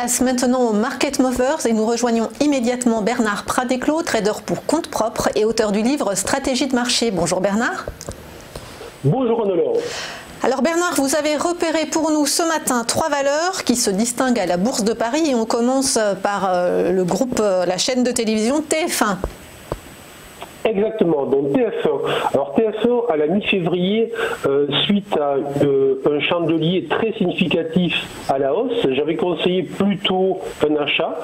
Place maintenant aux Market Movers et nous rejoignons immédiatement Bernard Pradeclos, trader pour compte propre et auteur du livre Stratégie de marché. Bonjour Bernard. Bonjour Anne-Laure. Alors Bernard, vous avez repéré pour nous ce matin 3 valeurs qui se distinguent à la Bourse de Paris et on commence par le groupe, la chaîne de télévision TF1. Exactement, donc TF1. Alors TF1 à la mi-février, suite à un chandelier très significatif à la hausse, j'avais conseillé plutôt un achat.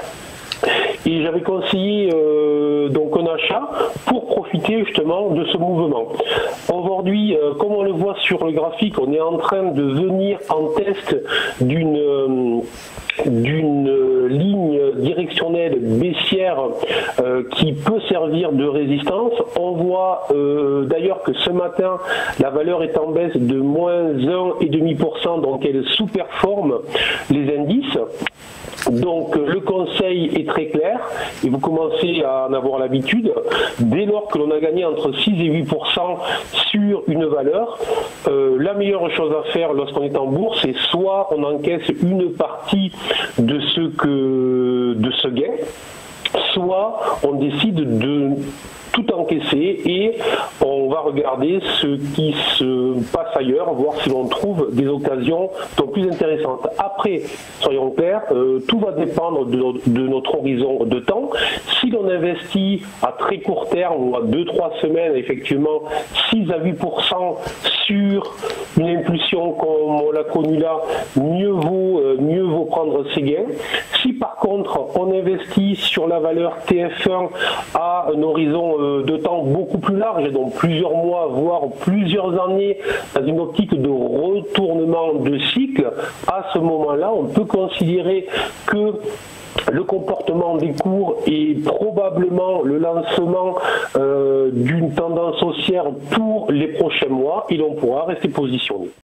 Et j'avais conseillé donc un achat pour profiter justement de ce mouvement. Aujourd'hui, comme on le voit sur le graphique, on est en train de venir en test d'une ligne directionnelle baissière qui peut servir de résistance. On voit d'ailleurs que ce matin, la valeur est en baisse de moins 1,5%, donc elle sous-performe les indices. Donc le conseil est très clair et vous commencez à en avoir l'habitude. Dès lors que l'on a gagné entre 6 et 8% sur une valeur, la meilleure chose à faire lorsqu'on est en bourse, c'est soit on encaisse une partie de ce gain, soit on décide de tout encaisser et on va regarder ce qui se passe ailleurs, voir si l'on trouve des occasions donc plus intéressantes. Après, soyons clairs, tout va dépendre de notre horizon de temps. Si l'on investit à très court terme ou à 2-3 semaines, effectivement, 6 à 8% sur une impulsion comme on l'a connu là, mieux vaut prendre ses gains. Si par contre on investit sur la valeur TF1 à un horizon de temps beaucoup plus large, donc plusieurs mois, voire plusieurs années, dans une optique de retournement de cycle, à ce moment-là, on peut considérer que le comportement des cours est probablement le lancement d'une tendance haussière pour les prochains mois et l'on pourra rester positionné.